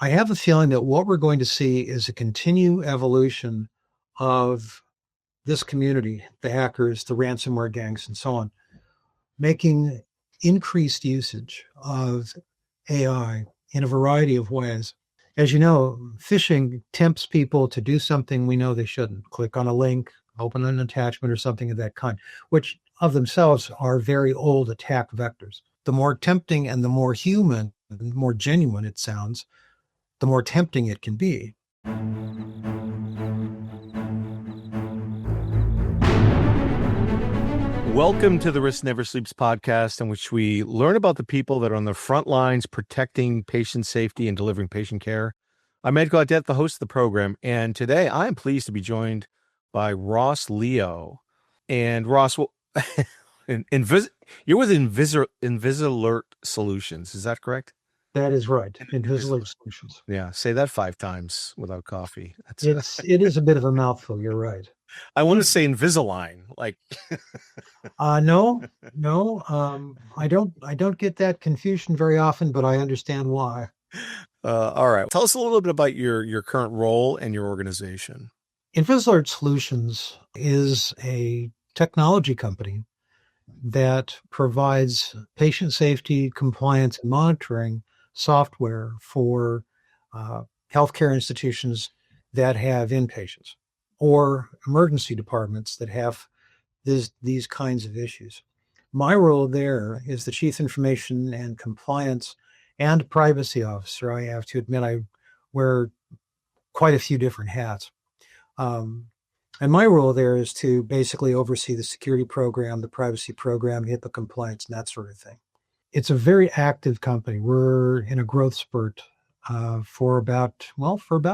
I have a feeling that what we're going to see is a continued evolution of this community, the hackers, the ransomware gangs, and so on, making increased usage of AI in a variety of ways. As you know, phishing tempts people to do something we know they shouldn't. Click on a link, open an attachment, or something of that kind, which of themselves are very old attack vectors. The more tempting and the more human, and more genuine it sounds, the more tempting it can be. Welcome to the Risk Never Sleeps podcast, in which we learn about the people that are on the front lines protecting patient safety and delivering patient care. I'm Ed Gaudet, the host of the program, and today I am pleased to be joined by Ross Leo. And Ross, you're with InvisALERT Solutions, is that correct? That is right. InvisALERT Solutions. Yeah, say that 5 times without coffee. It is a bit of a mouthful. You're right. I want to say Invisalign, like. No. I don't get that confusion very often, but I understand why. All right. Tell us a little bit about your current role and your organization. InvisALERT Solutions is a technology company that provides patient safety, compliance, and monitoring software for healthcare institutions that have inpatients or emergency departments that have these kinds of issues. My role there is the Chief Information and Compliance and Privacy Officer. I have to admit, I wear quite a few different hats. And my role there is to basically oversee the security program, the privacy program, HIPAA compliance, and that sort of thing. It's a very active company. We're in a growth spurt for about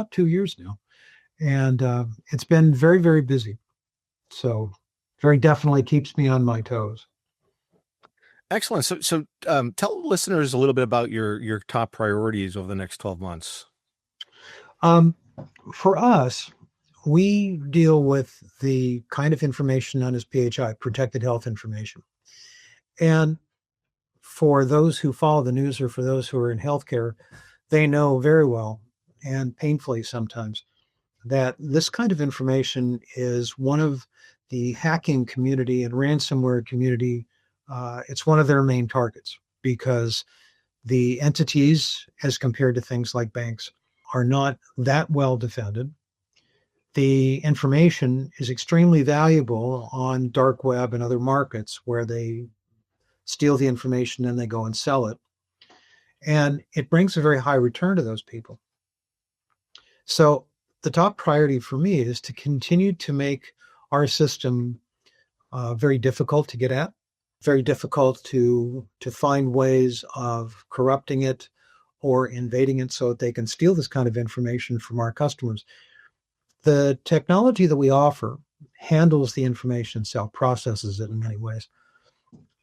2 years now. And it's been very, very busy. So very definitely keeps me on my toes. Excellent. So tell listeners a little bit about your top priorities over the next 12 months. For us, we deal with the kind of information known as PHI, protected health information. And for those who follow the news or for those who are in healthcare, they know very well and painfully sometimes that this kind of information is one of the hacking community and ransomware community. It's one of their main targets because the entities, as compared to things like banks, are not that well defended. The information is extremely valuable on dark web and other markets where they steal the information and they go and sell it. And it brings a very high return to those people. So the top priority for me is to continue to make our system very difficult to get at, very difficult to find ways of corrupting it or invading it so that they can steal this kind of information from our customers. The technology that we offer handles the information itself, processes it in many ways.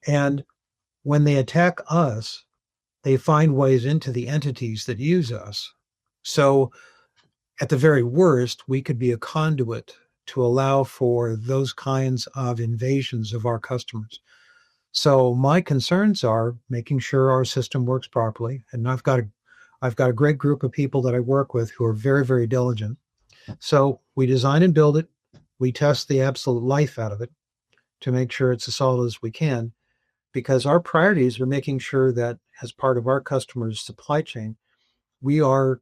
And when they attack us, they find ways into the entities that use us. So at the very worst, we could be a conduit to allow for those kinds of invasions of our customers. So my concerns are making sure our system works properly. And I've got a great group of people that I work with who are very, very diligent. So we design and build it. We test the absolute life out of it to make sure it's as solid as we can, because our priorities are making sure that as part of our customers' supply chain, we are,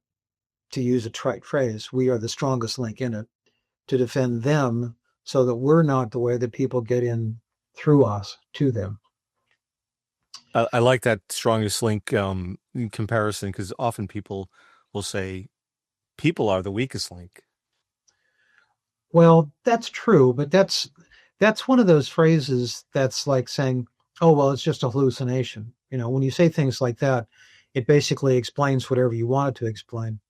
to use a trite phrase, we are the strongest link in it to defend them so that we're not the way that people get in through us to them. I like that strongest link in comparison, because often people will say people are the weakest link. Well, that's true, but that's one of those phrases that's like saying, oh, well, it's just a hallucination. You know, when you say things like that, it basically explains whatever you want it to explain.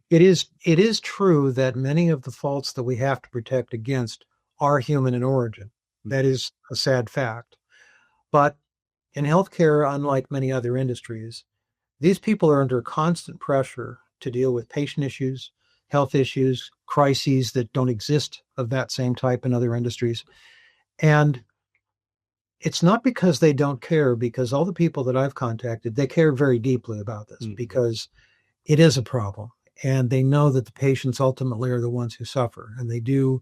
It is true that many of the faults that we have to protect against are human in origin. That is a sad fact. But in healthcare, unlike many other industries, these people are under constant pressure to deal with patient issues, health issues, crises that don't exist of that same type in other industries. And it's not because they don't care, because all the people that I've contacted, they care very deeply about this, because it is a problem. And they know that the patients ultimately are the ones who suffer. And they do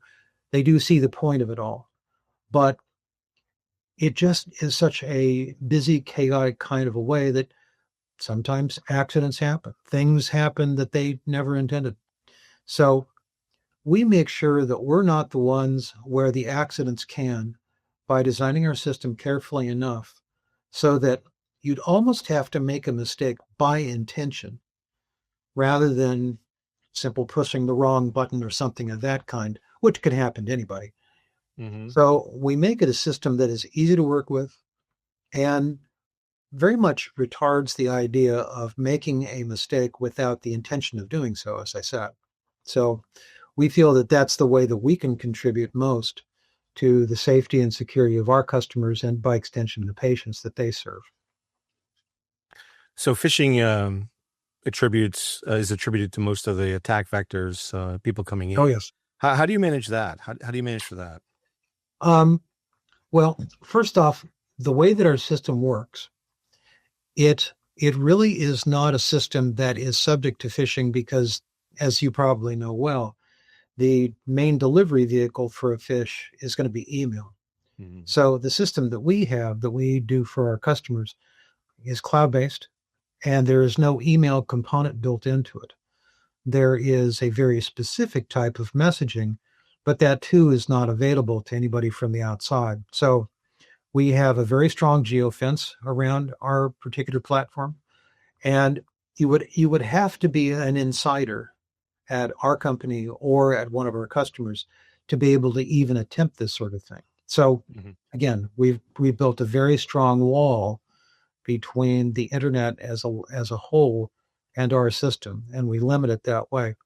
see the point of it all. But it just is such a busy, chaotic kind of a way that sometimes accidents happen. Things happen that they never intended. So we make sure that we're not the ones where the accidents can by designing our system carefully enough so that you'd almost have to make a mistake by intention rather than simple pushing the wrong button or something of that kind, which could happen to anybody. Mm-hmm. So we make it a system that is easy to work with and very much retards the idea of making a mistake without the intention of doing so, as I said. So we feel that that's the way that we can contribute most to the safety and security of our customers and by extension the patients that they serve. So phishing is attributed to most of the attack vectors, people coming Oh, in. yes. How do you manage that? How do you manage for that? Um, well, first off, the way that our system works, it really is not a system that is subject to phishing because, as you probably know well, the main delivery vehicle for a phish is going to be email. Mm-hmm. So the system that we have that we do for our customers is cloud-based, and there is no email component built into it. There is a very specific type of messaging, but that too is not available to anybody from the outside. So we have a very strong geofence around our particular platform, and you would have to be an insider at our company or at one of our customers to be able to even attempt this sort of thing. So Mm-hmm. again, we've built a very strong wall between the internet as a whole and our system, and we limit it that way.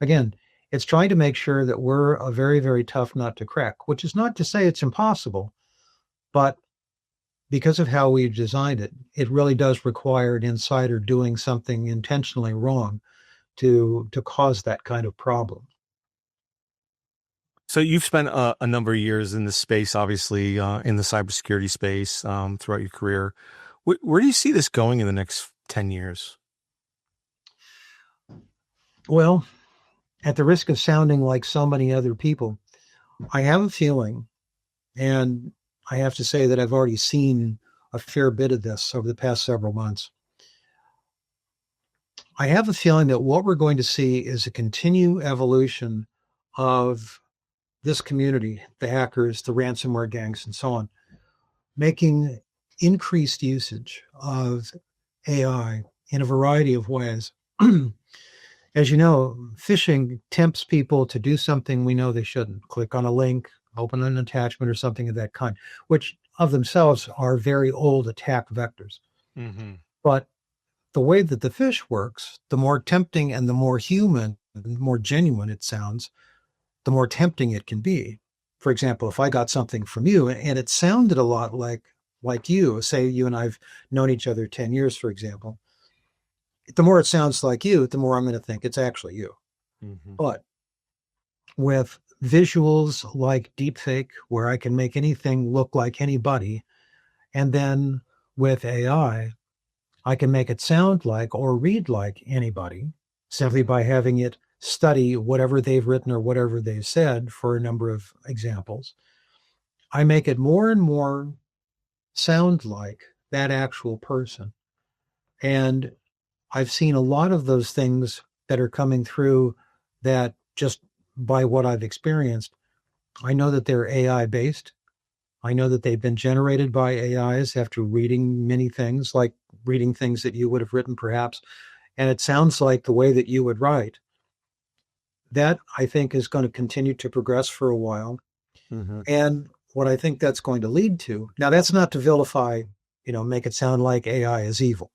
Again, it's trying to make sure that we're a very, very tough nut to crack, which is not to say it's impossible, but because of how we've designed it, it really does require an insider doing something intentionally wrong to cause that kind of problem. So you've spent a number of years in this space, obviously, in the cybersecurity space, throughout your career. Where do you see this going in the next 10 years? Well, at the risk of sounding like so many other people, I have a feeling, and I have to say that I've already seen a fair bit of this over the past several months. I have a feeling that what we're going to see is a continued evolution of this community, the hackers, the ransomware gangs, and so on, making increased usage of AI in a variety of ways. As you know, phishing tempts people to do something we know they shouldn't. Click on a link, open an attachment, or something of that kind, which of themselves are very old attack vectors. Mm-hmm. But the way that the phish works, the more tempting and the more human, the more genuine it sounds, the more tempting it can be. For example, if I got something from you and it sounded a lot like you, say you and I've known each other 10 years, for example, the more it sounds like you, the more I'm going to think it's actually you. Mm-hmm. But with visuals like deepfake, where I can make anything look like anybody, and then with AI, I can make it sound like or read like anybody simply by having it study whatever they've written or whatever they've said for a number of examples. I make it more and more sound like that actual person. And I've seen a lot of those things that are coming through that just by what I've experienced, I know that they're AI based. I know that they've been generated by AIs after reading many things, like reading things that you would have written perhaps. And it sounds like the way that you would write. That I think is going to continue to progress for a while. Mm-hmm. And what I think that's going to lead to, now that's not to vilify, make it sound like AI is evil.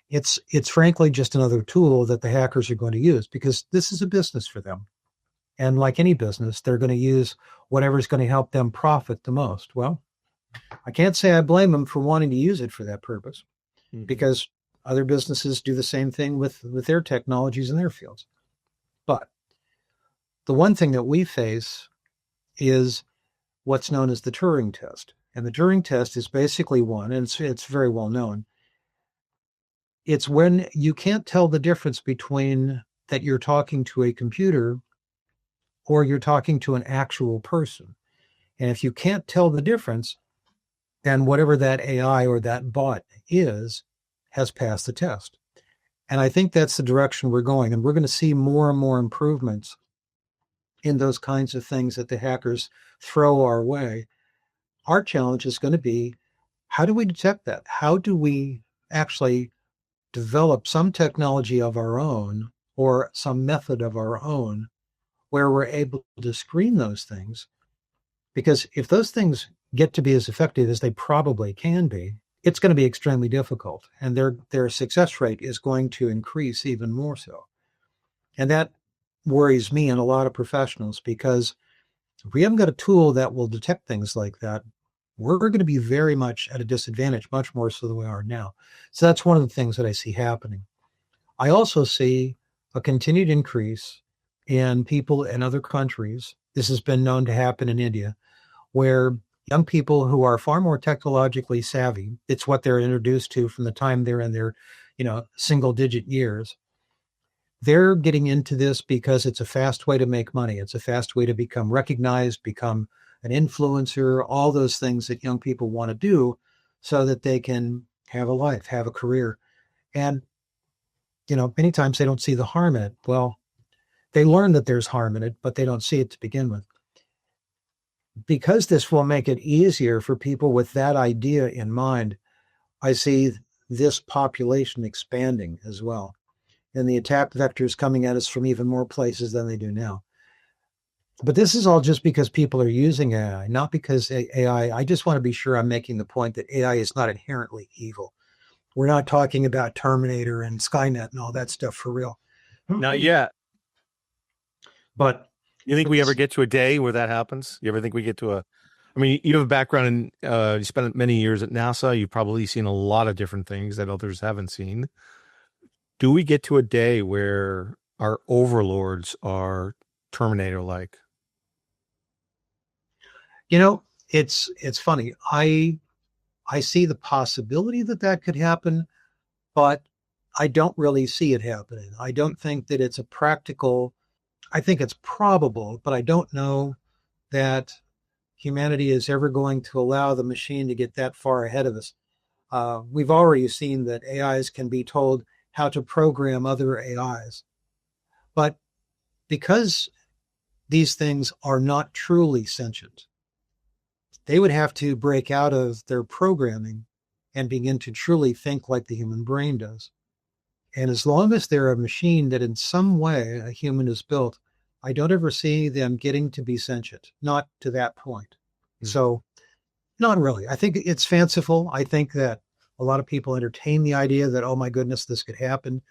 It's frankly just another tool that the hackers are going to use because this is a business for them. And like any business, they're going to use whatever's going to help them profit the most. Well, I can't say I blame them for wanting to use it for that purpose Mm-hmm. because other businesses do the same thing with their technologies in their fields. But the one thing that we face is what's known as the Turing test. And the Turing test is basically one, and it's very well known. It's when you can't tell the difference between that you're talking to a computer or you're talking to an actual person. And if you can't tell the difference, then whatever that AI or that bot is has passed the test. And I think that's the direction we're going. And we're going to see more and more improvements in those kinds of things that the hackers throw our way. Our challenge is going to be, how do we detect that? How do we actually develop some technology of our own or some method of our own where we're able to screen those things? Because if those things get to be as effective as they probably can be, it's going to be extremely difficult, and their success rate is going to increase even more so. And that worries me and a lot of professionals, because if we haven't got a tool that will detect things like that, we're going to be very much at a disadvantage, much more so than we are now. So that's one of the things that I see happening. I also see a continued increase in people in other countries. This has been known to happen in India, where young people who are far more technologically savvy, it's what they're introduced to from the time they're in their, single digit years. They're getting into this because it's a fast way to make money. It's a fast way to become recognized, become an influencer, all those things that young people want to do so that they can have a life, have a career. And, many times they don't see the harm in it. Well, they learn that there's harm in it, but they don't see it to begin with. Because this will make it easier for people with that idea in mind, I see this population expanding as well. And the attack vectors coming at us from even more places than they do now. But this is all just because people are using AI, not because AI. I just want to be sure I'm making the point that AI is not inherently evil. We're not talking about Terminator and Skynet and all that stuff for real. Not yet. But you think we ever get to a day where that happens? You ever think we get to I mean, you have a background in, you spent many years at NASA. You've probably seen a lot of different things that others haven't seen. Do we get to a day where our overlords are Terminator-like? It's funny. I see the possibility that could happen, but I don't really see it happening. I don't think that it's a practical. I think it's probable, but I don't know that humanity is ever going to allow the machine to get that far ahead of us. We've already seen that AIs can be told how to program other AIs. But because these things are not truly sentient, they would have to break out of their programming and begin to truly think like the human brain does. And as long as they're a machine that in some way a human has built, I don't ever see them getting to be sentient, not to that point. Mm-hmm. So, not really. I think it's fanciful. I think that a lot of people entertain the idea that, oh my goodness, this could happen.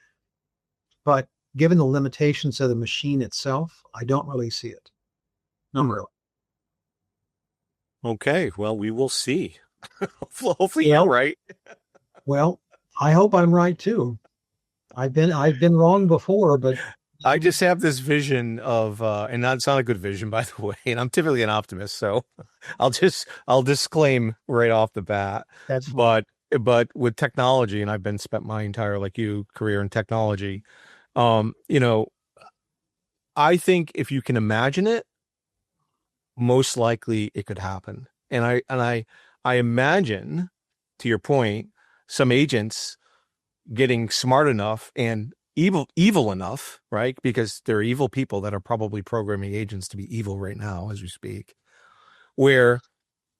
But given the limitations of the machine itself, I don't really see it. Not really. Okay, well, we will see. Hopefully you're right. Well, I hope I'm right too. I've been wrong before, but I just have this vision of, and that's not a good vision, by the way. And I'm typically an optimist, so I'll disclaim right off the bat. That's fine. But with technology, and I've spent my entire, like you, career in technology. I think if you can imagine it, most likely it could happen. And I imagine, to your point, some agents getting smart enough and evil enough, right? Because there are evil people that are probably programming agents to be evil right now as we speak, where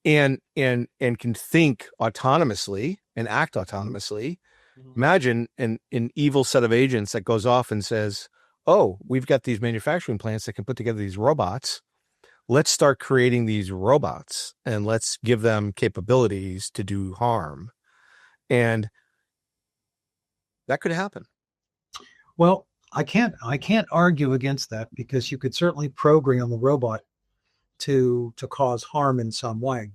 and can think autonomously and act autonomously. Mm-hmm. Imagine an evil set of agents that goes off and says, oh, we've got these manufacturing plants that can put together these robots. Let's start creating these robots and let's give them capabilities to do harm. And that could happen. Well, I can't argue against that, because you could certainly program a robot to cause harm in some way,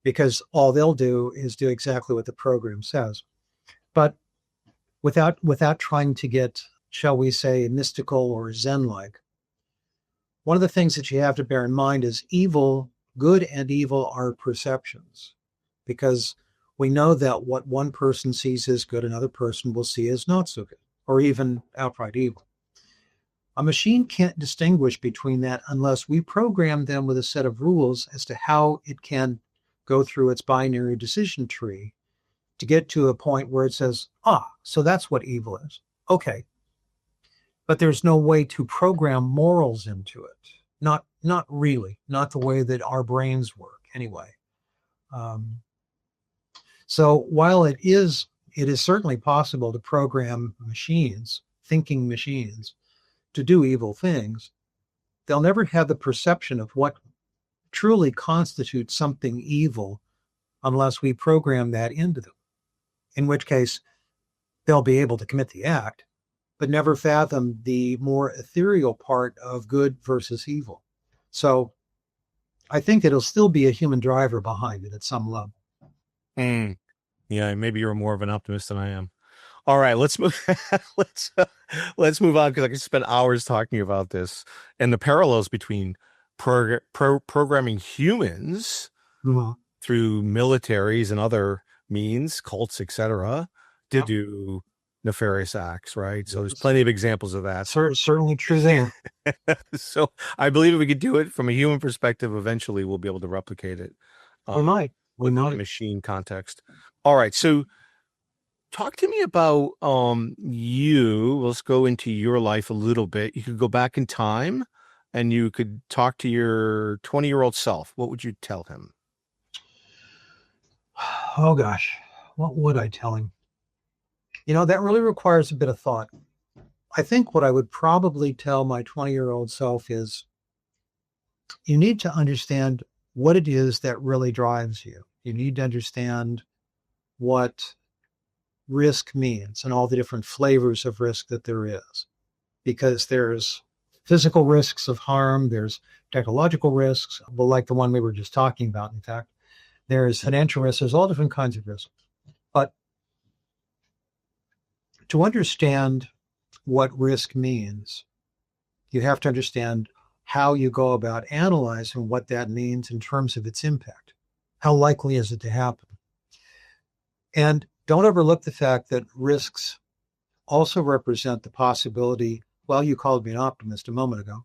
because all they'll do is do exactly what the program says. But without trying to get, shall we say, mystical or Zen-like, one of the things that you have to bear in mind is good and evil are perceptions, because We know that what one person sees as good, another person will see as not so good, or even outright evil. A machine can't distinguish between that unless we program them with a set of rules as to how it can go through its binary decision tree to get to a point where it says, so that's what evil is. Okay. But there's no way to program morals into it. Not really, not the way that our brains work anyway. So while it is certainly possible to program machines, thinking machines, to do evil things, they'll never have the perception of what truly constitutes something evil unless we program that into them, in which case they'll be able to commit the act, but never fathom the more ethereal part of good versus evil. So I think it'll still be a human driver behind it at some level. Yeah, maybe you're more of an optimist than I am. All right, let's move. let's move on, because I could spend hours talking about this and the parallels between programming humans through militaries and other means, cults, etc., to do nefarious acts. Right. So there's plenty of examples of that. Certainly true there. So I believe if we could do it from a human perspective, eventually we'll be able to replicate it. We might. In a machine context. All right. So talk to me about you. Let's go into your life a little bit. You could go back in time and you could talk to your 20-year-old self. What would you tell him? Oh, gosh. What would I tell him? That really requires a bit of thought. I think what I would probably tell my 20-year-old self is you need to understand what it is that really drives you. You need to understand what risk means and all the different flavors of risk that there is, because there's physical risks of harm, there's technological risks, well, like the one we were just talking about. In fact, there's financial risks, there's all different kinds of risks. But to understand what risk means, you have to understand how you go about analyzing what that means in terms of its impact. How likely is it to happen? And don't overlook the fact that risks also represent the possibility, well, you called me an optimist a moment ago.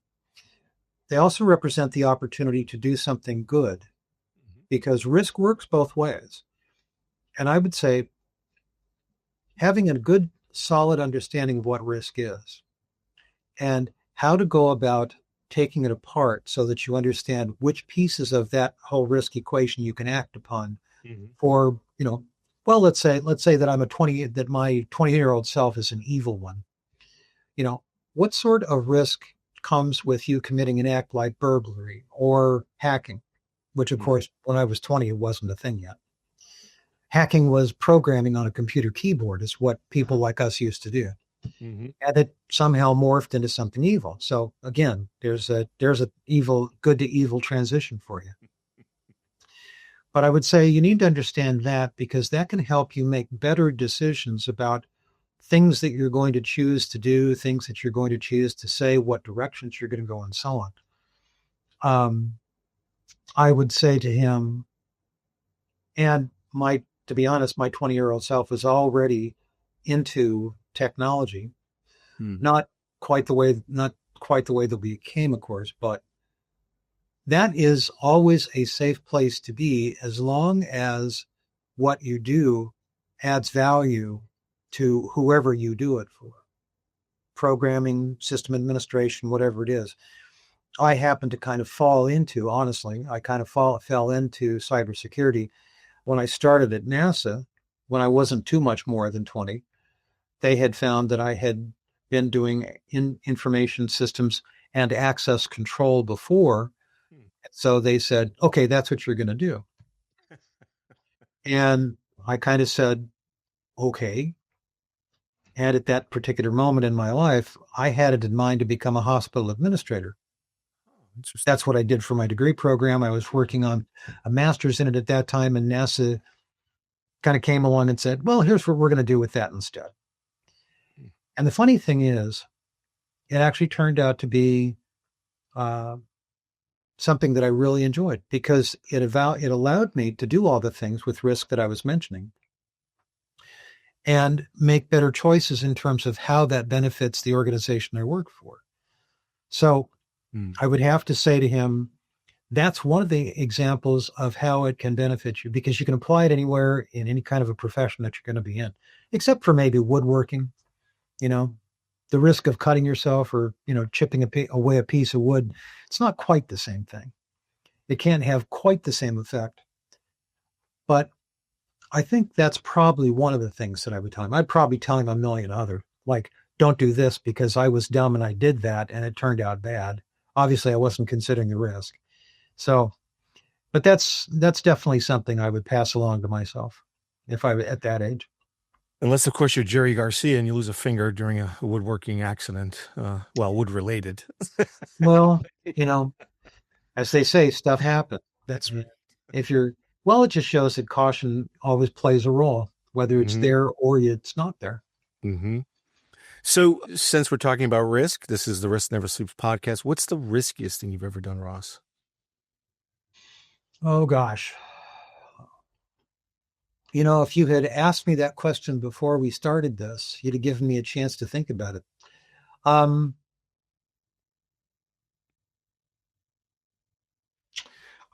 They also represent the opportunity to do something good, because risk works both ways. And I would say having a good, solid understanding of what risk is and how to go about taking it apart so that you understand which pieces of that whole risk equation you can act upon for, well, let's say that my 20-year-old self is an evil one. What sort of risk comes with you committing an act like burglary or hacking, which of course, when I was 20, it wasn't a thing yet. Hacking was programming on a computer keyboard, is what people like us used to do. And it somehow morphed into something evil. So again, there's a good to evil transition for you. But I would say you need to understand that, because that can help you make better decisions about things that you're going to choose to do, things that you're going to choose to say, what directions you're going to go, and so on. I would say to him, and to be honest, my 20-year-old self was already into technology, not quite the way that we came, of course, but that is always a safe place to be, as long as what you do adds value to whoever you do it for. Programming, system administration, whatever it is. I happen to kind of fall into, honestly, fell into cybersecurity when I started at NASA, when I wasn't too much more than 20. They had found that I had been doing information systems and access control before. So they said, okay, that's what you're going to do. And I kind of said, okay. And at that particular moment in my life, I had it in mind to become a hospital administrator. That's what I did for my degree program. I was working on a master's in it at that time, and NASA kind of came along and said, well, here's what we're going to do with that instead. And the funny thing is, it actually turned out to be something that I really enjoyed because it allowed me to do all the things with risk that I was mentioning and make better choices in terms of how that benefits the organization I work for. So I would have to say to him, that's one of the examples of how it can benefit you because you can apply it anywhere in any kind of a profession that you're going to be in, except for maybe woodworking, you know, the risk of cutting yourself or, chipping away a piece of wood. It's not quite the same thing. It can't have quite the same effect. But I think that's probably one of the things that I would tell him. I'd probably tell him a million other, like, don't do this because I was dumb and I did that and it turned out bad. Obviously, I wasn't considering the risk. So, but that's definitely something I would pass along to myself if I were at that age. Unless, of course, you're Jerry Garcia and you lose a finger during a woodworking accident. Wood related. Well, as they say, stuff happens. That's if you're, well, it just shows that caution always plays a role, whether it's there or it's not there. Mm-hmm. So since we're talking about risk, this is the Risk Never Sleeps podcast. What's the riskiest thing you've ever done, Ross? Oh, gosh. If you had asked me that question before we started this, you'd have given me a chance to think about it. I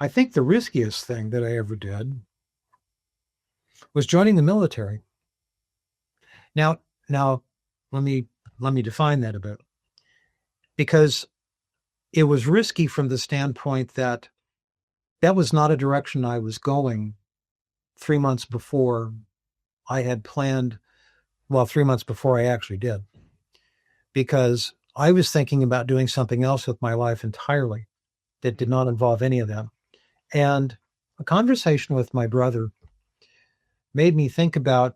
think the riskiest thing that I ever did was joining the military. Now, let me define that a bit, because it was risky from the standpoint that was not a direction I was going 3 months before I had planned. Well, 3 months before I actually did, because I was thinking about doing something else with my life entirely that did not involve any of them. And a conversation with my brother made me think about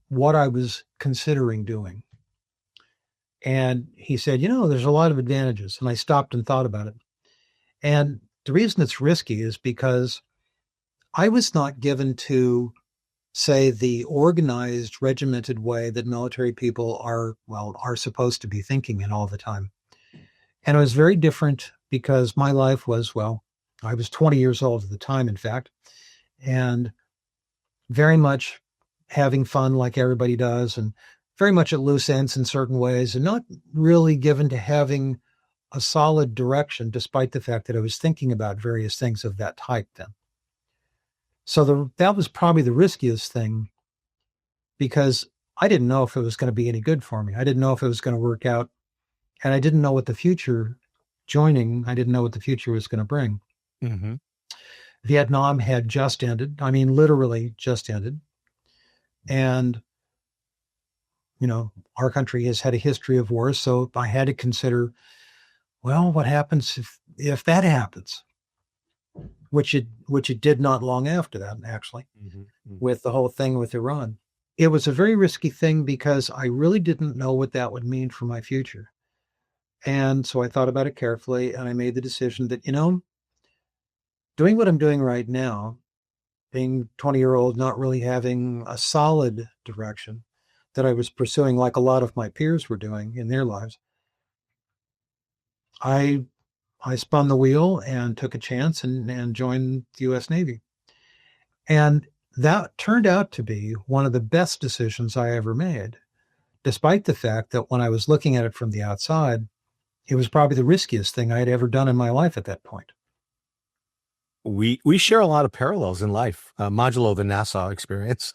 what I was considering doing. And he said, there's a lot of advantages. And I stopped and thought about it. And the reason it's risky is because I was not given to, say, the organized, regimented way that military people are supposed to be thinking in all the time. And it was very different because my life was, I was 20 years old at the time, in fact, and very much having fun like everybody does, and very much at loose ends in certain ways, and not really given to having a solid direction, despite the fact that I was thinking about various things of that type then. So that was probably the riskiest thing, because I didn't know if it was going to be any good for me. I didn't know if it was going to work out, and I didn't know what the future I didn't know what the future was going to bring. Mm-hmm. Vietnam had just ended. I mean, literally just ended. And, our country has had a history of wars. So I had to consider, what happens if that happens? Which it did not long after that, actually, with the whole thing with Iran. It was a very risky thing because I really didn't know what that would mean for my future. And so I thought about it carefully, and I made the decision that, doing what I'm doing right now, being 20-year-old, not really having a solid direction that I was pursuing like a lot of my peers were doing in their lives, I spun the wheel and took a chance and joined the U.S. Navy. And that turned out to be one of the best decisions I ever made, despite the fact that when I was looking at it from the outside, it was probably the riskiest thing I had ever done in my life at that point. We share a lot of parallels in life, modulo the NASA experience.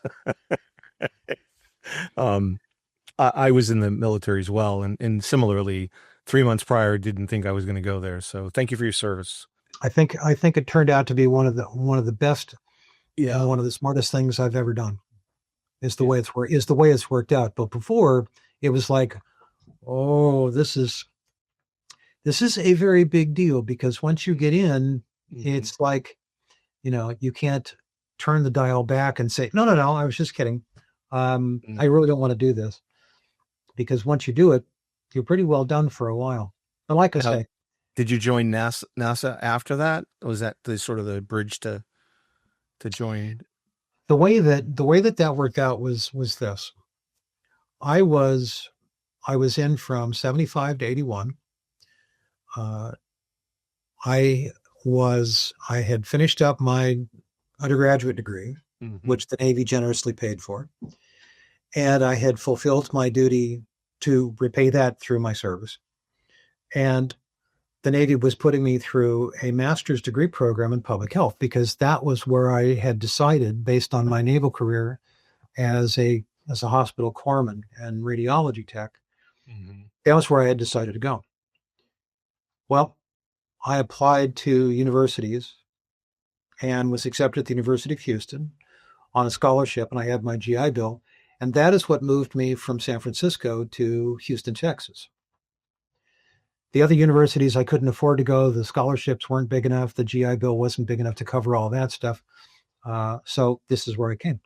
I was in the military as well, and similarly, 3 months prior, didn't think I was going to go there. So thank you for your service. I think it turned out to be one of the best, one of the smartest things I've ever done. Is the way it's worked out. But before, it was like, oh, this is a very big deal, because once you get in, it's like, you can't turn the dial back and say, no, I was just kidding. I really don't want to do this, because once you do it, you're pretty well done for a while. But like I say, did you join NASA after that? Was that the sort of the bridge to join? The way that worked out was this. I was in from 75 to 81. I was I had finished up my undergraduate degree, which the Navy generously paid for, and I had fulfilled my duty to repay that through my service. And the Navy was putting me through a master's degree program in public health because that was where I had decided, based on my naval career as a hospital corpsman and radiology tech, that was where I had decided to go. Well, I applied to universities and was accepted at the University of Houston on a scholarship, and I had my GI Bill. And that is what moved me from San Francisco to Houston, Texas. The other universities, I couldn't afford to go. The scholarships weren't big enough. The GI Bill wasn't big enough to cover all that stuff. So this is where I came.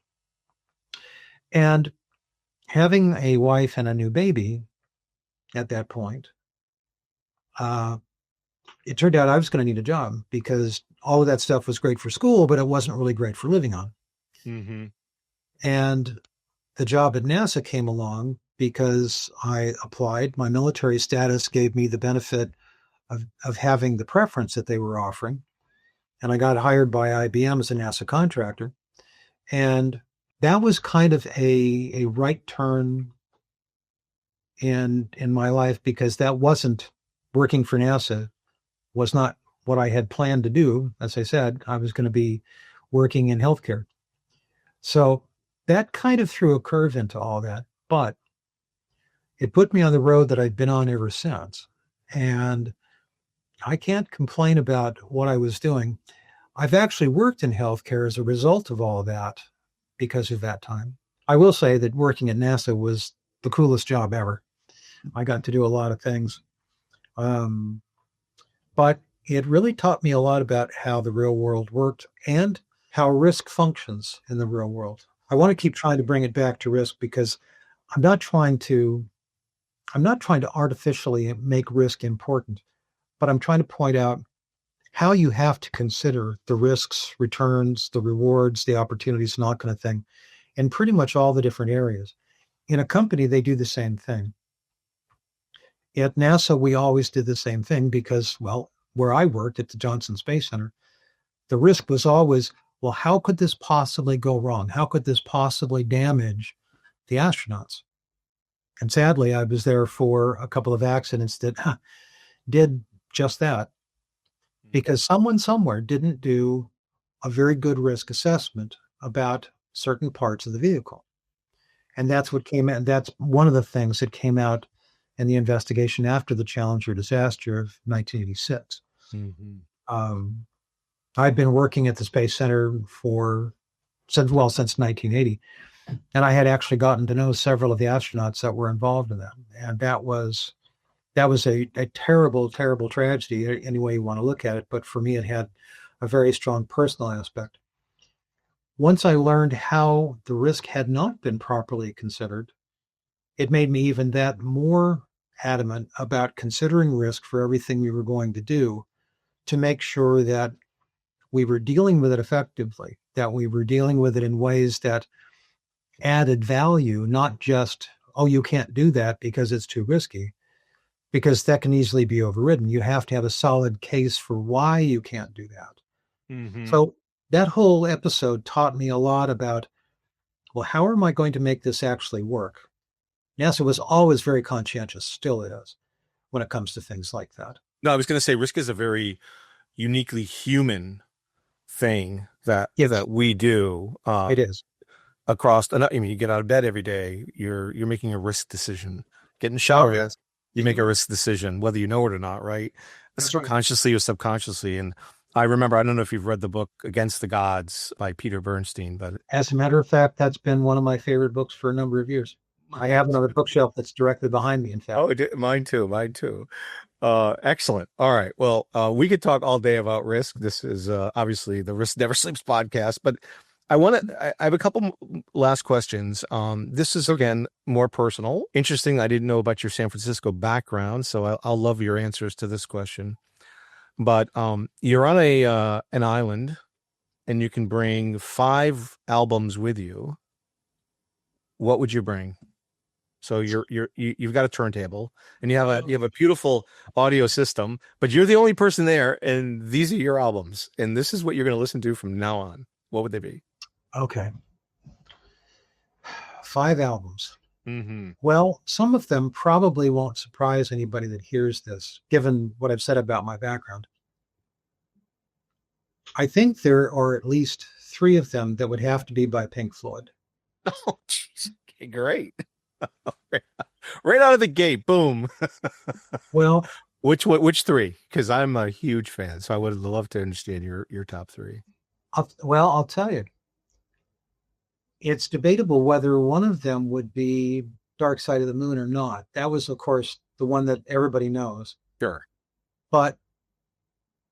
And having a wife and a new baby at that point, it turned out I was going to need a job because all of that stuff was great for school, but it wasn't really great for living on. And the job at NASA came along because I applied. My military status gave me the benefit of having the preference that they were offering. And I got hired by IBM as a NASA contractor. And that was kind of a right turn in my life, because that wasn't working for NASA, was not what I had planned to do. As I said, I was going to be working in healthcare. So that kind of threw a curve into all that, but it put me on the road that I've been on ever since. And I can't complain about what I was doing. I've actually worked in healthcare as a result of all of that because of that time. I will say that working at NASA was the coolest job ever. I got to do a lot of things. But it really taught me a lot about how the real world worked and how risk functions in the real world. I want to keep trying to bring it back to risk because I'm not trying to artificially make risk important, but I'm trying to point out how you have to consider the risks, returns, the rewards, the opportunities, and all that kind of thing in pretty much all the different areas. In a company, they do the same thing. At NASA, we always did the same thing because, well, where I worked at the Johnson Space Center, the risk was always, well, how could this possibly go wrong? How could this possibly damage the astronauts? And sadly, I was there for a couple of accidents that did just that, because someone somewhere didn't do a very good risk assessment about certain parts of the vehicle. And that's what came out. That's one of the things that came out in the investigation after the Challenger disaster of 1986. I'd been working at the Space Center since 1980. And I had actually gotten to know several of the astronauts that were involved in that. And that was a terrible, terrible tragedy, any way you want to look at it. But for me, it had a very strong personal aspect. Once I learned how the risk had not been properly considered, it made me even that more adamant about considering risk for everything we were going to do to make sure that we were dealing with it effectively, that we were dealing with it in ways that added value, not just, oh, you can't do that because it's too risky, because that can easily be overridden. You have to have a solid case for why you can't do that. So that whole episode taught me a lot about, well, how am I going to make this actually work? NASA was always very conscientious, still is, when it comes to things like that. No, I was going to say risk is a very uniquely human thing that we do. It is. Across, I mean, you get out of bed every day, you're making a risk decision. Get in the shower, you make a risk decision, whether you know it or not, right? That's right. Consciously or subconsciously. And I remember, I don't know if you've read the book Against the Gods by Peter Bernstein, but as a matter of fact, that's been one of my favorite books for a number of years. I have another bookshelf that's directly behind me, in fact. Oh, mine too. Excellent. All right. Well, we could talk all day about risk. This is obviously the Risk Never Sleeps podcast, but I have a couple last questions. This is, again, more personal. Interesting. I didn't know about your San Francisco background, so I'll love your answers to this question. But you're on an island, and you can bring 5 albums with you. What would you bring? So you've got a turntable and you have a beautiful audio system, but you're the only person there, and these are your albums, and this is what you're going to listen to from now on. What would they be? Okay. 5 albums. Mm-hmm. Well, some of them probably won't surprise anybody that hears this, given what I've said about my background. I think there are at least 3 of them that would have to be by Pink Floyd. Oh, geez. Okay, great. Right out of the gate, boom. Well, Which 3? Because I'm a huge fan, so I would love to understand your top 3. I'll tell you. It's debatable whether one of them would be Dark Side of the Moon or not. That was, of course, the one that everybody knows. Sure. But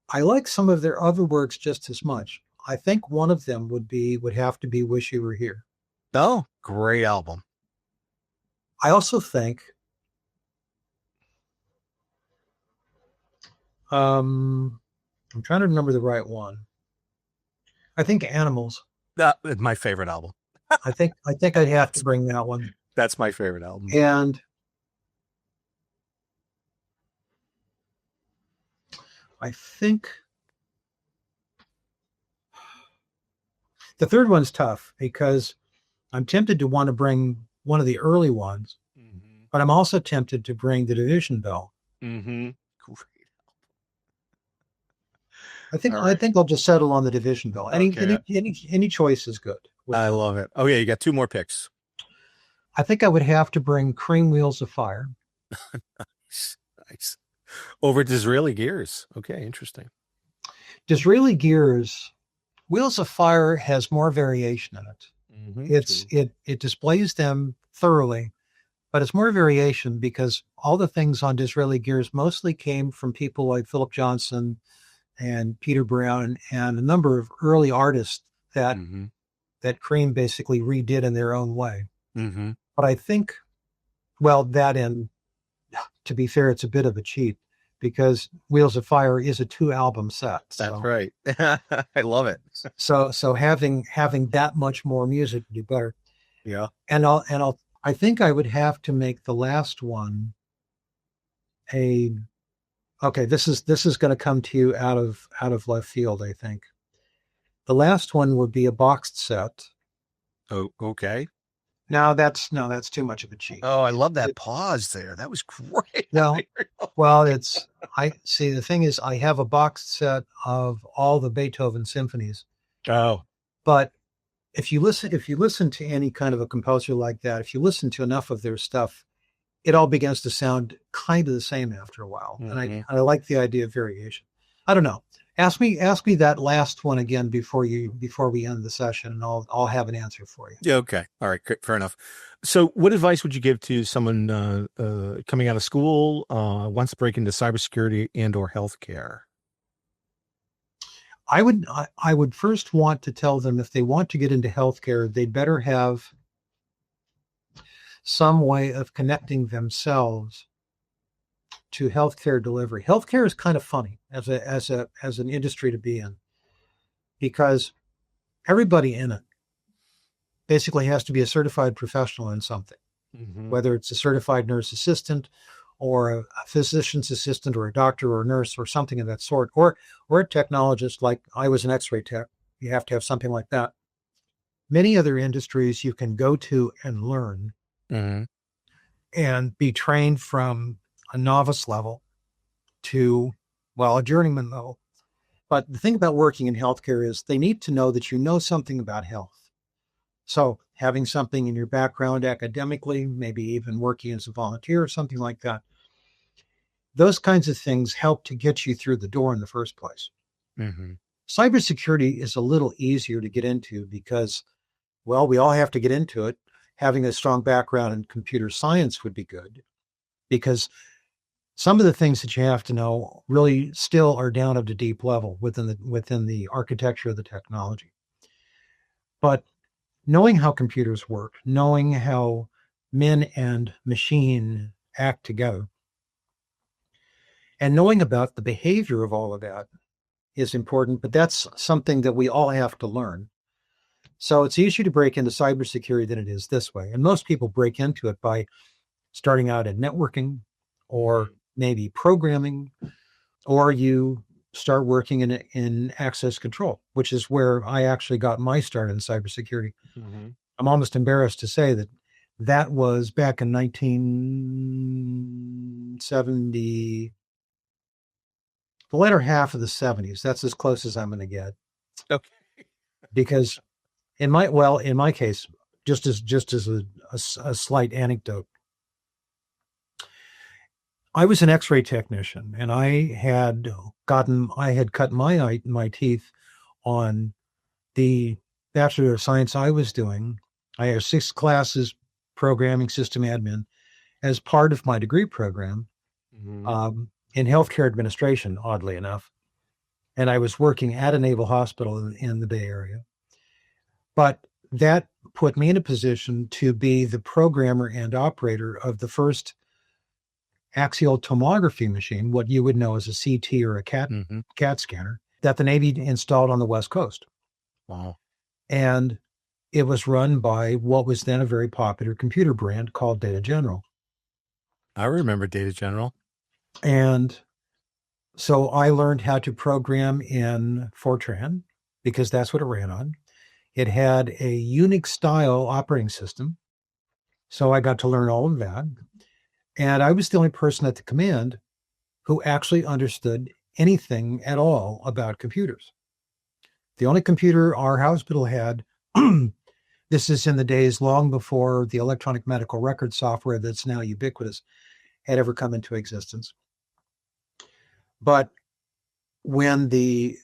I like some of their other works just as much. I think one of them would have to be Wish You Were Here. Oh, great album. I also think I'm trying to remember the right one. I think Animals. That is my favorite album. I think I'd have to bring that one. That's my favorite album. And I think the third one's tough because I'm tempted to want to bring one of the early ones, but I'm also tempted to bring the Division Bell. Mm-hmm. Great. I think I'll just settle on the Division Bell. Any choice is good. I love it. Oh yeah, you got 2 more picks. I think I would have to bring Cream Wheels of Fire. Nice. Over Disraeli Gears. Okay, interesting. Disraeli Gears, Wheels of Fire has more variation in it. Mm-hmm. It displays them thoroughly, but it's more variation because all the things on Disraeli Gears mostly came from people like Philip Johnson and Peter Brown and a number of early artists that Cream basically redid in their own way. Mm-hmm. But I think, well, to be fair, it's a bit of a cheat because Wheels of Fire is a 2-album set. That's right. I love it. So having that much more music would be better. Yeah. I think I would have to make the last one okay, this is going to come to you out of left field, I think. The last one would be a boxed set. Oh, okay. No, that's too much of a cheat. Oh, I love that pause there. That was great. No, well, the thing is, I have a boxed set of all the Beethoven symphonies. Oh, but if you listen to any kind of a composer like that, if you listen to enough of their stuff, it all begins to sound kind of the same after a while. Mm-hmm. And I like the idea of variation. I don't know. Ask me that last one again before we end the session, and I'll have an answer for you. Yeah. Okay. All right. Fair enough. So, what advice would you give to someone coming out of school, wants to break into cybersecurity and/or healthcare? I would first want to tell them if they want to get into healthcare, they'd better have some way of connecting themselves to healthcare delivery. Healthcare is kind of funny as an industry to be in because everybody in it basically has to be a certified professional in something, whether it's a certified nurse assistant or a physician's assistant or a doctor or a nurse or something of that sort, or a technologist. Like I was an X-ray tech. You have to have something like that. Many other industries you can go to and learn and be trained from a novice level to, well, a journeyman level. But the thing about working in healthcare is they need to know that you know something about health. So having something in your background academically, maybe even working as a volunteer or something like that, those kinds of things help to get you through the door in the first place. Cybersecurity is a little easier to get into because, well, we all have to get into it. Having a strong background in computer science would be good because some of the things that you have to know really still are down at a deep level within the architecture of the technology. But knowing how computers work, knowing how men and machine act together, and knowing about the behavior of all of that is important, but that's something that we all have to learn. So it's easier to break into cybersecurity than it is this way. And most people break into it by starting out in networking or maybe programming, or you start working in access control, which is where I actually got my start in cybersecurity. Mm-hmm. I'm almost embarrassed to say that that was back in 1970, the latter half of the 70s. That's as close as I'm going to get. Okay. Because in my case, just as a slight anecdote, I was an X-ray technician, and I had cut my teeth on the Bachelor of Science I was doing. I had 6 classes, programming, system admin, as part of my degree program in healthcare administration, oddly enough. And I was working at a naval hospital in the Bay Area. But that put me in a position to be the programmer and operator of the first axial tomography machine, what you would know as a CT or a CAT scanner, that the Navy installed on the West Coast. Wow. And it was run by what was then a very popular computer brand called Data General. I remember Data General. And so I learned how to program in Fortran because that's what it ran on. It had a Unix style operating system. So I got to learn all of that. And I was the only person at the command who actually understood anything at all about computers. The only computer our hospital had, this is in the days long before the electronic medical record software that's now ubiquitous had ever come into existence. But when the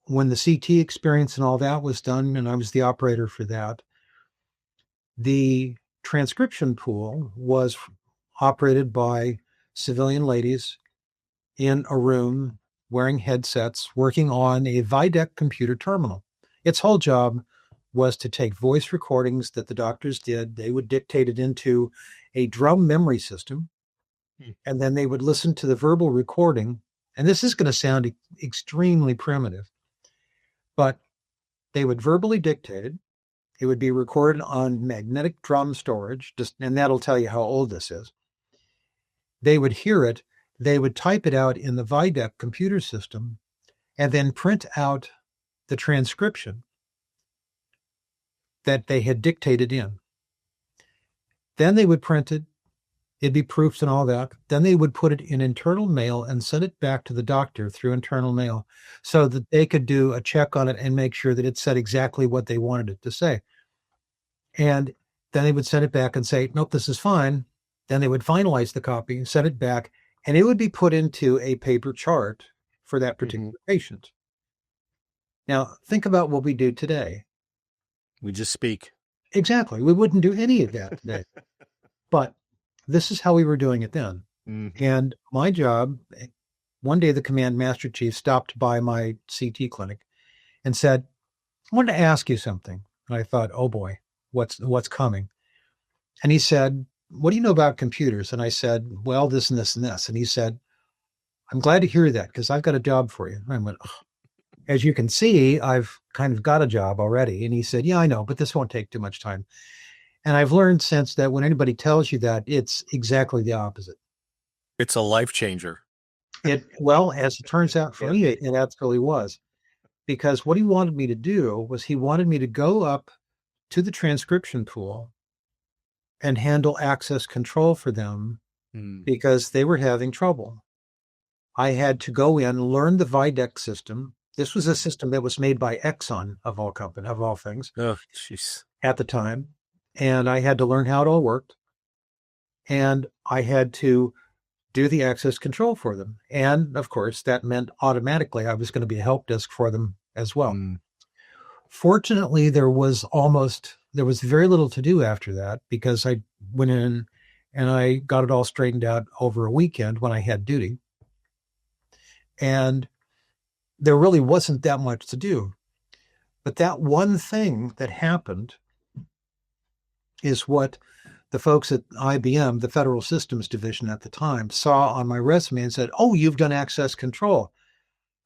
CT experience and all that was done, and I was the operator for that, the transcription pool was operated by civilian ladies in a room wearing headsets, working on a VIDEC computer terminal. Its whole job was to take voice recordings that the doctors did. They would dictate it into a drum memory system, and then they would listen to the verbal recording. And this is going to sound extremely primitive, but they would verbally dictate it. It would be recorded on magnetic drum storage, and that'll tell you how old this is. They would hear it. They would type it out in the VIDEC computer system and then print out the transcription that they had dictated in. Then they would print it. It'd be proofs and all that. Then they would put it in internal mail and send it back to the doctor through internal mail so that they could do a check on it and make sure that it said exactly what they wanted it to say. And then they would send it back and say, nope, this is fine. Then they would finalize the copy, send it back, and it would be put into a paper chart for that particular patient. Now, think about what we do today. We just speak. Exactly. We wouldn't do any of that today. But this is how we were doing it then. And my job, one day the command master chief stopped by my CT clinic and said, I wanted to ask you something. And I thought, oh boy, what's coming? And he said, what do you know about computers? And I said, well, this and this and this. And he said, I'm glad to hear that because I've got a job for you. And I went, oh. As you can see, I've kind of got a job already. And he said, yeah, I know, but this won't take too much time. And I've learned since that when anybody tells you that, it's exactly the opposite. It's a life changer. Well, as it turns out for me, it absolutely was. Because what he wanted me to do was he wanted me to go up to the transcription pool and handle access control for them because they were having trouble. I had to go in, learn the VIDEC system. This was a system that was made by Exxon, of all things, at the time. And I had to learn how it all worked. And I had to do the access control for them. And of course, that meant automatically I was going to be a help desk for them as well. Fortunately, there was very little to do after that because I went in and I got it all straightened out over a weekend when I had duty. And there really wasn't that much to do. But that one thing that happened is what the folks at IBM, the Federal Systems Division at the time, saw on my resume and said, oh, you've done access control.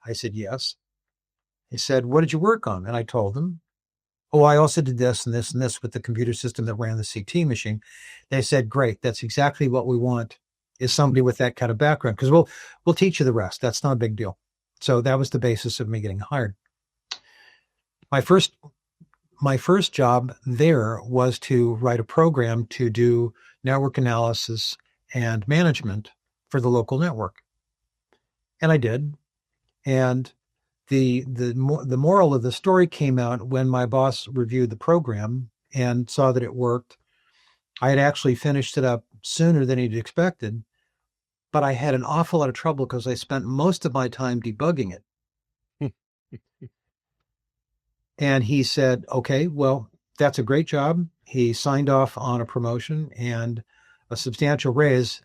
I said, yes. He said, what did you work on? And I told them. Oh, I also did this and this and this with the computer system that ran the CT machine. They said, great, that's exactly what we want, is somebody with that kind of background, because we'll teach you the rest. That's not a big deal. So that was the basis of me getting hired. My first job there was to write a program to do network analysis and management for the local network. And I did. And the moral of the story came out when my boss reviewed the program and saw that it worked. I had actually finished it up sooner than he'd expected, but I had an awful lot of trouble because I spent most of my time debugging it. And he said, okay, well, that's a great job. He signed off on a promotion and a substantial raise,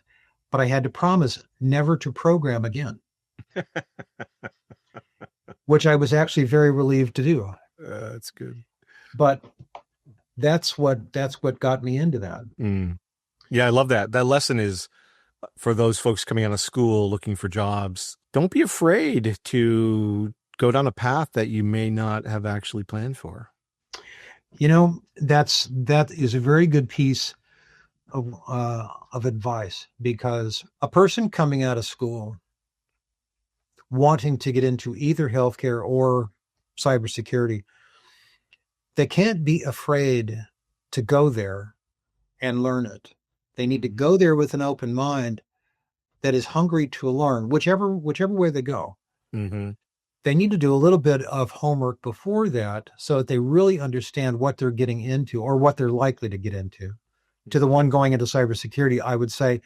but I had to promise never to program again, which I was actually very relieved to do. That's good. But that's what got me into that. Yeah, I love that. That lesson is for those folks coming out of school looking for jobs. Don't be afraid to go down a path that you may not have actually planned for. You know, that is a very good piece of advice, because a person coming out of school wanting to get into either healthcare or cybersecurity, they can't be afraid to go there and learn it. They need to go there with an open mind that is hungry to learn, whichever way they go. Mm-hmm. They need to do a little bit of homework before that so that they really understand what they're getting into or what they're likely to get into. To the one going into cybersecurity, I would say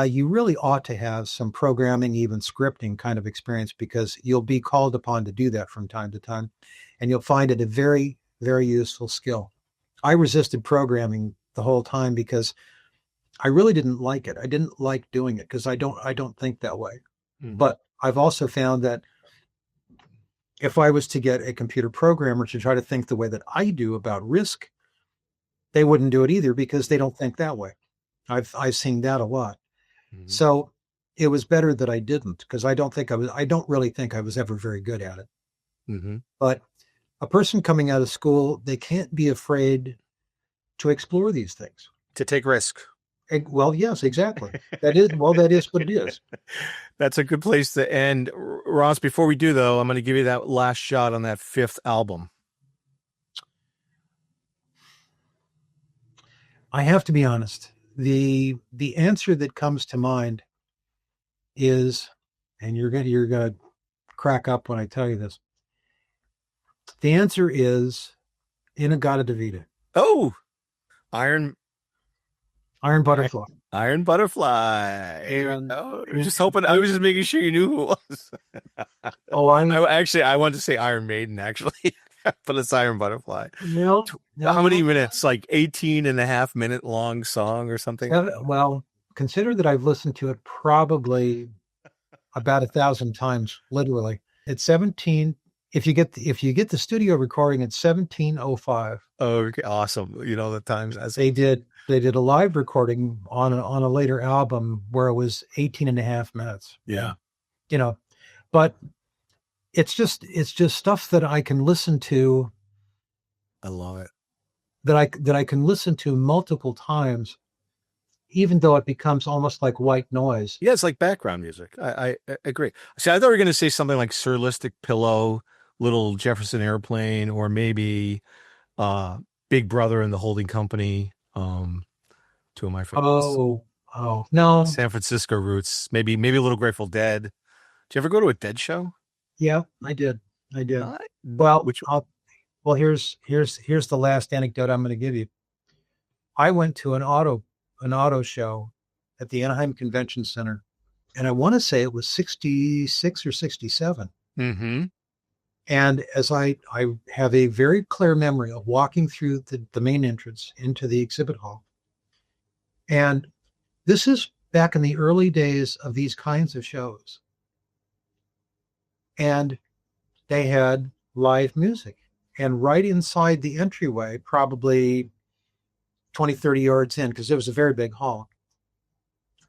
you really ought to have some programming, even scripting kind of experience, because you'll be called upon to do that from time to time, and you'll find it a very, very useful skill. I resisted programming the whole time because I really didn't like it. I didn't like doing it because I don't think that way. Mm-hmm. But I've also found that if I was to get a computer programmer to try to think the way that I do about risk, they wouldn't do it either because they don't think that way. I've seen that a lot. Mm-hmm. So it was better that I didn't, because I don't really think I was ever very good at it. Mm-hmm. But a person coming out of school, they can't be afraid to explore these things. To take risk. Well, yes, exactly. That is what it is. That's a good place to end. Ross, before we do, though, I'm going to give you that last shot on that 5th album. I have to be honest. The answer that comes to mind is, and you're gonna crack up when I tell you this. The answer is In-A-Gadda-Da-Vida. Oh, Iron Butterfly. Iron Butterfly. And, I was just making sure you knew who it was. I wanted to say Iron Maiden, actually, but it's Iron Butterfly. No. How many minutes? Like 18.5 minute long song or something? Well, consider that I've listened to it probably about 1,000 times, literally. It's 17. If you get the studio recording, it's 17:05. Oh, okay, awesome! You know the times as they did a live recording on a later album where it was 18.5 minutes. Yeah, you know, but it's just stuff that I can listen to. I love it. That I can listen to multiple times, even though it becomes almost like white noise. Yeah, it's like background music. I agree. See, I thought you were going to say something like Sir Listic Pillow, Little Jefferson Airplane, or maybe Big Brother and the Holding Company. Two of my favorites. Oh no. San Francisco Roots. Maybe a little Grateful Dead. Did you ever go to a Dead show? Yeah, I did. Well, here's the last anecdote I'm going to give you. I went to an auto show at the Anaheim Convention Center, and I want to say it was 66 or 67. Mm-hmm. And as I have a very clear memory of walking through the main entrance into the exhibit hall. And this is back in the early days of these kinds of shows. And they had live music. And right inside the entryway, probably 20, 30 yards in, because it was a very big hall,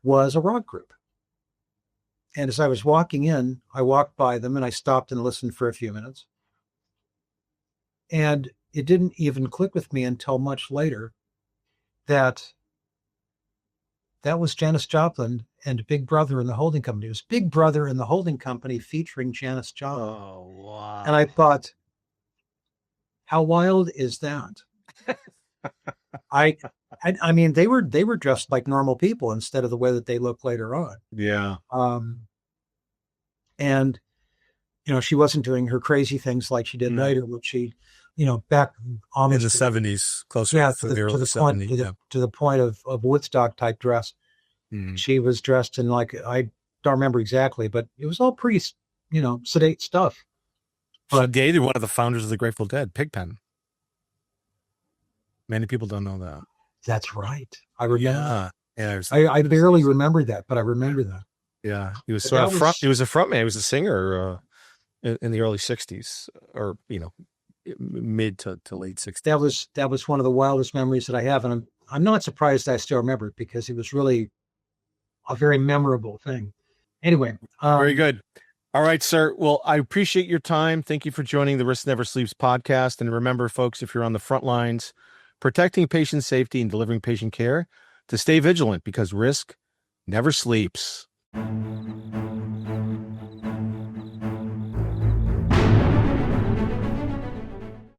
was a rock group. And as I was walking in, I walked by them and I stopped and listened for a few minutes. And it didn't even click with me until much later that was Janis Joplin and Big Brother in the Holding Company. It was Big Brother in the Holding Company featuring Janis Joplin. Oh, wow. And I thought, how wild is that? I mean, they were dressed like normal people instead of the way that they look later on. Yeah. And she wasn't doing her crazy things like she did later, when she, back almost in the 70s, closer to the early 70s. To the point of Woodstock type dress. Mm-hmm. She was dressed in, like, I don't remember exactly, but it was all pretty, sedate stuff. She dated one of the founders of the Grateful Dead, Pigpen. Many people don't know that. That's right. I remember. Yeah. I barely remember that, but I remember that. Yeah. He was sort of he was a frontman. He was a singer in the early 60s, or, mid to late 60s. That was one of the wildest memories that I have. And I'm not surprised I still remember it, because it was really a very memorable thing. Anyway. Very good. All right, sir. Well, I appreciate your time. Thank you for joining the Risk Never Sleeps podcast. And remember, folks, if you're on the front lines, protecting patient safety and delivering patient care, to stay vigilant, because risk never sleeps.